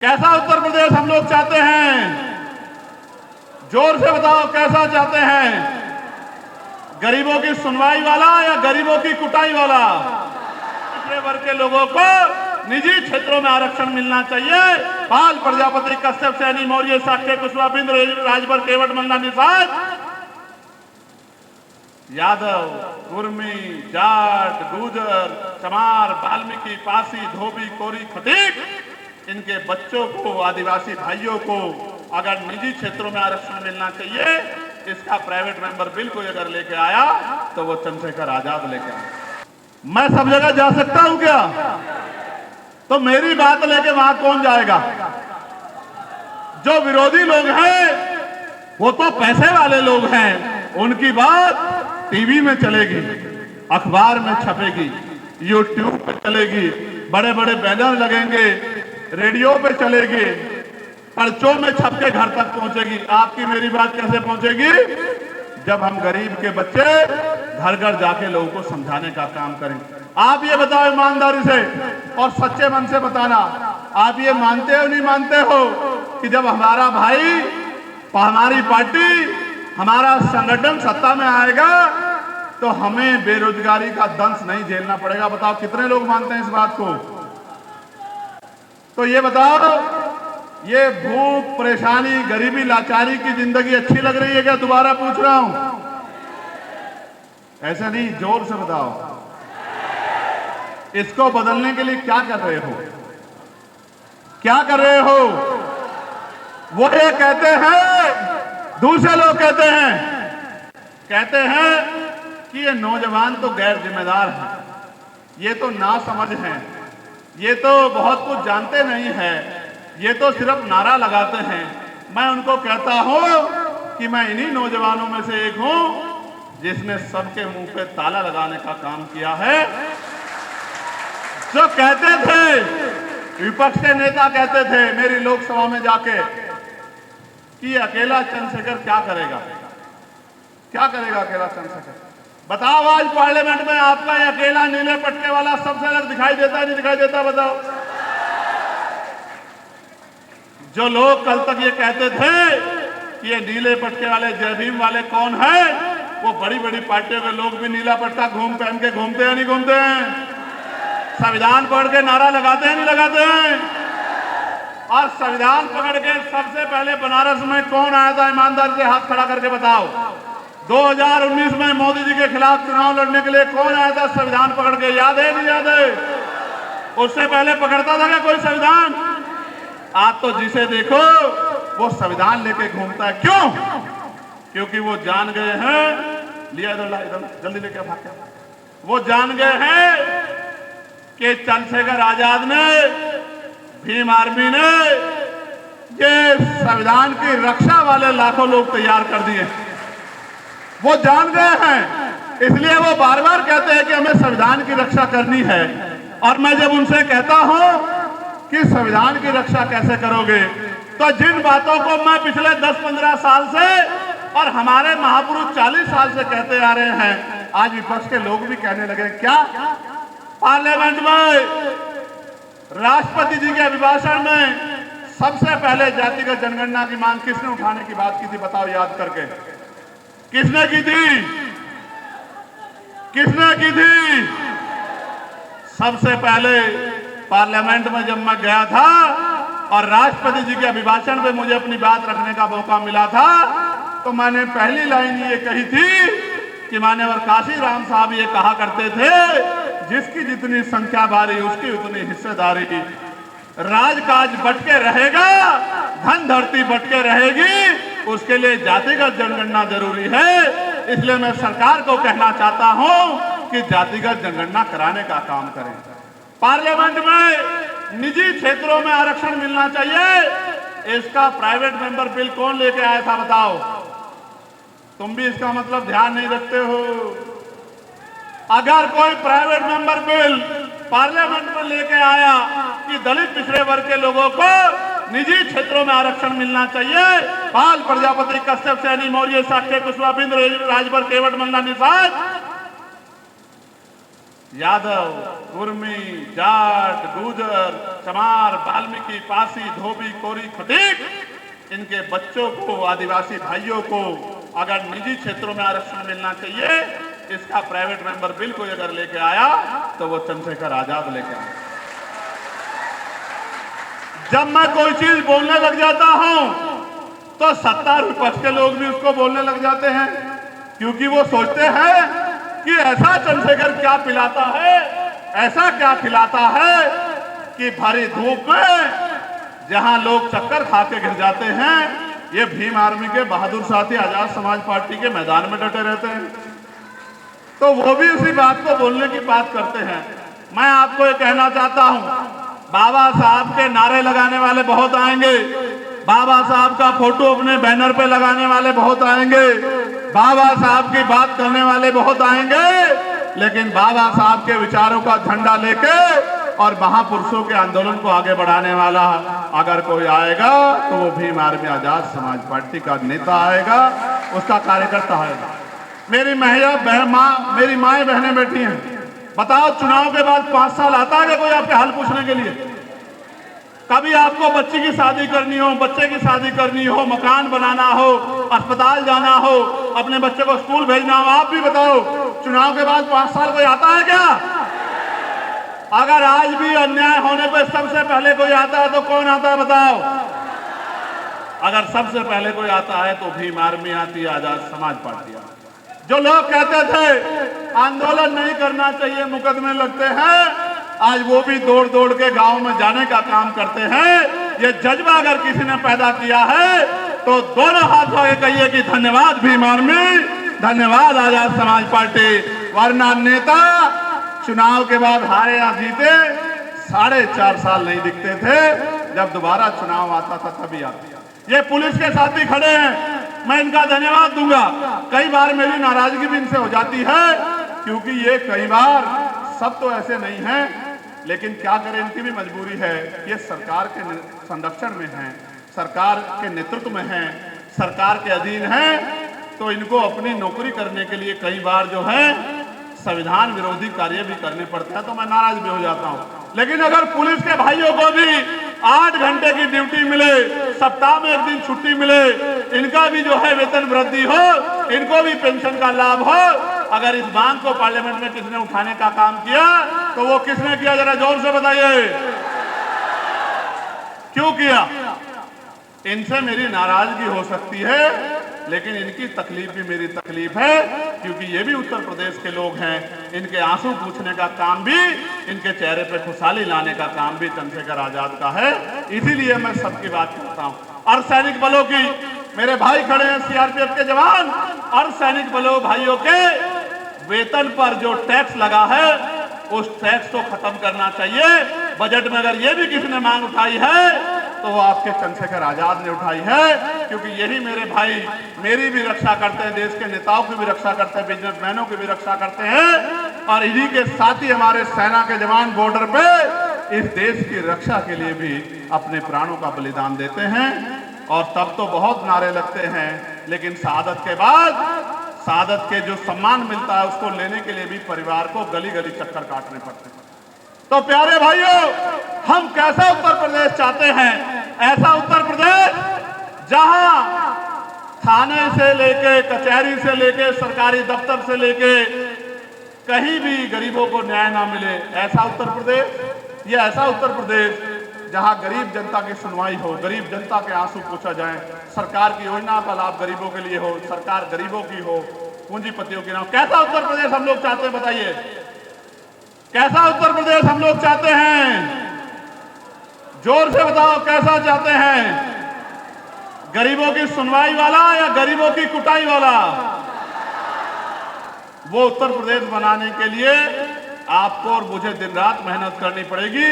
कैसा उत्तर प्रदेश हम लोग चाहते हैं? जोर से बताओ, कैसा चाहते हैं? गरीबों की सुनवाई वाला या गरीबों की कुटाई वाला? पिछड़े वर्ग के लोगों को निजी क्षेत्रों में आरक्षण मिलना चाहिए। पाल, प्रजापति, कश्यप, सैनी, मौर्य, साक्य, कुशवाहा, बिंद, राजभर, केवट, मल्ला, निषाद, यादव, कुर्मी, जाट, गुर्जर, चमार, वाल्मीकि, पासी, धोबी, कोरी, खटीक, इनके बच्चों को, आदिवासी भाइयों को अगर निजी क्षेत्रों में आरक्षण मिलना चाहिए, इसका प्राइवेट मेंबर बिल कोई अगर लेके आया तो वो चंद्रशेखर आजाद लेके आया। मैं सब जगह जा सकता हूं क्या? तो मेरी बात लेके वहां कौन जाएगा? जो विरोधी लोग हैं वो तो पैसे वाले लोग हैं, उनकी बात टीवी में चलेगी, अखबार में छपेगी, यूट्यूब पे चलेगी, बड़े बड़े बैनर लगेंगे, रेडियो पे चलेगी, पर्चों में छप के घर तक पहुंचेगी। आपकी मेरी बात कैसे पहुंचेगी? जब हम गरीब के बच्चे घर घर जाके लोगों को समझाने का काम करें। आप ये बताओ ईमानदारी से और सच्चे मन से बताना, आप ये मानते हो नहीं मानते हो कि जब हमारा भाई, हमारी पार्टी, हमारा संगठन सत्ता में आएगा तो हमें बेरोजगारी का दंश नहीं झेलना पड़ेगा? बताओ कितने लोग मानते हैं इस बात को? तो ये बताओ, ये भूख, परेशानी, गरीबी, लाचारी की जिंदगी अच्छी लग रही है क्या? दोबारा पूछ रहा हूं, ऐसा नहीं, जोर से बताओ। इसको बदलने के लिए क्या कर रहे हो? क्या कर रहे हो? वो ये कहते हैं, दूसरे लोग कहते हैं कि ये नौजवान तो गैर जिम्मेदार हैं, ये तो नासमझ हैं, ये तो बहुत कुछ जानते नहीं हैं, ये तो सिर्फ नारा लगाते हैं। मैं उनको कहता हूं कि मैं इन्हीं नौजवानों में से एक हूं जिसने सबके मुंह पे ताला लगाने का काम किया है। जो कहते थे, विपक्ष के नेता कहते थे मेरी लोकसभा में जाके कि अकेला चंद्रशेखर क्या करेगा, क्या करेगा अकेला चंद्रशेखर? बताओ, आज पार्लियामेंट में आपका ये अकेला नीले पटके वाला सबसे अलग दिखाई देता है नहीं दिखाई देता? बताओ। जो लोग कल तक ये कहते थे कि ये नीले पटके वाले, जय भीम वाले कौन है, वो बड़ी बड़ी पार्टियों के लोग भी नीला पटका पहन के घूमते हैं नहीं घूमते हैं? संविधान पकड़ के नारा लगाते हैं नहीं लगाते हैं? और संविधान पकड़ के सबसे पहले बनारस में कौन आया था? ईमानदारी से हाथ खड़ा करके बताओ। 2019 में मोदी जी के खिलाफ चुनाव लड़ने के लिए कौन आया था संविधान पकड़ के? याद है नहीं याद है? उससे पहले पकड़ता था क्या कोई संविधान? आप तो जिसे देखो वो संविधान लेके घूमता है। क्यों? क्योंकि वो जान गए हैं, लिया इधर जल्दी लेके भाग के, वो जान गए हैं कि चंद्रशेखर आजाद ने, भीम आर्मी ने ये संविधान की रक्षा वाले लाखों लोग तैयार कर दिए। वो जान गए हैं, इसलिए वो बार बार कहते हैं कि हमें संविधान की रक्षा करनी है। और मैं जब उनसे कहता हूं कि संविधान की रक्षा कैसे करोगे, तो जिन बातों को मैं पिछले 10-15 साल से और हमारे महापुरुष 40 साल से कहते आ रहे हैं, आज विपक्ष के लोग भी कहने लगे। क्या? पार्लियामेंट में राष्ट्रपति जी के अभिभाषण में सबसे पहले जातिगत जनगणना की मांग किसने उठाने की बात की थी? बताओ याद करके, किसने की थी? किसने की थी? सबसे पहले पार्लियामेंट में जब मैं गया था और राष्ट्रपति जी के अभिभाषण पे मुझे अपनी बात रखने का मौका मिला था, तो मैंने पहली लाइन ये कही थी कि माननीय काशी राम साहब ये कहा करते थे, जिसकी जितनी संख्या भारी उसकी उतनी हिस्सेदारी। राजकाज बटके रहेगा, धन धरती बटके रहेगी, उसके लिए जातिगत जनगणना जरूरी है। इसलिए मैं सरकार को कहना चाहता हूं कि जातिगत जनगणना कराने का काम करें। पार्लियामेंट में निजी क्षेत्रों में आरक्षण मिलना चाहिए, इसका प्राइवेट मेंबर बिल कौन लेके आया था? बताओ। तुम भी इसका मतलब ध्यान नहीं रखते हो। अगर कोई प्राइवेट मेंबर बिल पार्लियामेंट में लेके आया कि दलित पिछड़े वर्ग के लोगों को निजी क्षेत्रों में आरक्षण मिलना चाहिए, पाल, प्रजापति, कश्यप, सैनी, मौर्य, साक्य, कुशवाहा, बिंद, राजभर, केवट, मल्ला, निषाद, यादव, कुर्मी, जाट, गुर्जर, चमार, वाल्मीकि, पासी, धोबी, कोरी, खटीक, इनके बच्चों को, आदिवासी भाइयों को अगर निजी क्षेत्रों में आरक्षण मिलना चाहिए, इसका प्राइवेट मेंबर बिल कोई अगर लेके आया तो वो चंद्रशेखर आजाद लेके आया। जब मैं कोई चीज बोलने लग जाता हूं तो सत्ता विपक्ष के लोग भी उसको बोलने लग जाते हैं, क्योंकि वो सोचते हैं कि ऐसा चंद्रशेखर क्या पिलाता है, ऐसा क्या खिलाता है कि भरी धूप में जहां लोग चक्कर खा के गिर जाते हैं, ये भीम आर्मी के बहादुर साथी आजाद समाज पार्टी के मैदान में डटे रहते हैं। तो वो भी उसी बात को बोलने की बात करते हैं। मैं आपको ये कहना चाहता हूं, बाबा साहब के नारे लगाने वाले बहुत आएंगे, बाबा साहब का फोटो अपने बैनर पे लगाने वाले बहुत आएंगे, बाबा साहब की बात करने वाले बहुत आएंगे, लेकिन बाबा साहब के विचारों का झंडा लेके और महापुरुषों के आंदोलन को आगे बढ़ाने वाला अगर कोई आएगा तो वो भीम आर्मी आजाद समाज पार्टी का नेता आएगा, उसका कार्यकर्ता आएगा। मेरी मेरी माएं बहनें बैठी हैं, बताओ चुनाव के बाद 5 साल आता है कोई आपके हाल पूछने के लिए? कभी आपको बच्ची की शादी करनी हो, बच्चे की शादी करनी हो, मकान बनाना हो, अस्पताल जाना हो, अपने बच्चे को स्कूल भेजना हो, आप भी बताओ चुनाव के बाद 5 साल कोई आता है क्या? अगर आज भी अन्याय होने पर सबसे पहले कोई आता है तो कौन आता है बताओ? अगर सबसे पहले कोई आता है तो भीम आर्मी आती है, आजाद समाज पार्टी आती है। जो लोग कहते थे आंदोलन नहीं करना चाहिए, मुकदमे लगते हैं, आज वो भी दौड़ दौड़ के गांव में जाने का काम करते हैं। ये जज्बा अगर किसी ने पैदा किया है तो दोनों हाथ आगे कहिए कि धन्यवाद भीम आर्मी, धन्यवाद आजाद समाज पार्टी। वरना नेता चुनाव के बाद हारे या जीते 4.5 साल नहीं दिखते थे, जब दोबारा चुनाव आता था तभी आते। ये पुलिस के साथी खड़े हैं, मैं इनका धन्यवाद दूंगा। कई बार मेरी नाराजगी भी इनसे हो जाती है, क्योंकि ये कई बार सब तो ऐसे नहीं हैं, लेकिन क्या करें, इनकी भी मजबूरी है। ये सरकार के संरक्षण में हैं, सरकार के नेतृत्व में हैं, सरकार के अधीन हैं, तो इनको अपनी नौकरी करने के लिए कई बार जो है संविधान विरोधी कार्य भी करने पड़ते हैं, तो मैं नाराज भी हो जाता हूं। लेकिन अगर पुलिस के भाइयों को भी 8 घंटे की ड्यूटी मिले, सप्ताह में 1 दिन छुट्टी मिले, इनका भी जो है वेतन वृद्धि हो, इनको भी पेंशन का लाभ हो, अगर इस मांग को पार्लियामेंट में किसने उठाने का काम किया तो वो किसने किया, जरा जोर से बताइए क्यों किया? इनसे मेरी नाराजगी हो सकती है, लेकिन इनकी तकलीफ भी मेरी तकलीफ है, क्योंकि ये भी उत्तर प्रदेश के लोग हैं। इनके आंसू पूछने का काम भी, इनके चेहरे पे खुशहाली लाने का काम भी चंद्रशेखर आजाद का है। इसीलिए मैं सबकी बात करता हूं। और सैनिक बलों की, मेरे भाई खड़े हैं सीआरपीएफ के जवान, और सैनिक बलों भाइयों के वेतन पर जो टैक्स लगा है उस टैक्स को खत्म करना चाहिए। बजट में अगर ये भी किसी ने मांग उठाई है तो वो आपके चंद्रशेखर आजाद ने उठाई है, क्योंकि यही मेरे भाई मेरी भी रक्षा करते हैं, देश के नेताओं की भी रक्षा करते हैं, बिजनेसमैनों की भी रक्षा करते हैं, और इन्हीं के साथ ही हमारे सेना के जवान बॉर्डर पे इस देश की रक्षा के लिए भी अपने प्राणों का बलिदान देते हैं। और तब तो बहुत नारे लगते हैं, लेकिन शहादत के बाद, शहादत के जो सम्मान मिलता है उसको लेने के लिए भी परिवार को गली गली चक्कर काटने पड़ते हैं। तो प्यारे भाइयों, हम कैसा उत्तर प्रदेश चाहते हैं? ऐसा उत्तर प्रदेश जहां थाने से लेके, कचहरी से लेके, सरकारी दफ्तर से लेके कहीं भी गरीबों को न्याय ना मिले, ऐसा उत्तर प्रदेश। ये ऐसा उत्तर प्रदेश जहां गरीब जनता की सुनवाई हो, गरीब जनता के आंसू पूछा जाए, सरकार की योजना का लाभ गरीबों के लिए हो, सरकार गरीबों की हो, पूंजीपतियों की ना हो। कैसा उत्तर प्रदेश हम लोग चाहते हैं बताइए? कैसा उत्तर प्रदेश हम लोग चाहते हैं? जोर से बताओ, कैसा चाहते हैं? गरीबों की सुनवाई वाला या गरीबों की कुटाई वाला? वो उत्तर प्रदेश बनाने के लिए आपको और मुझे दिन रात मेहनत करनी पड़ेगी।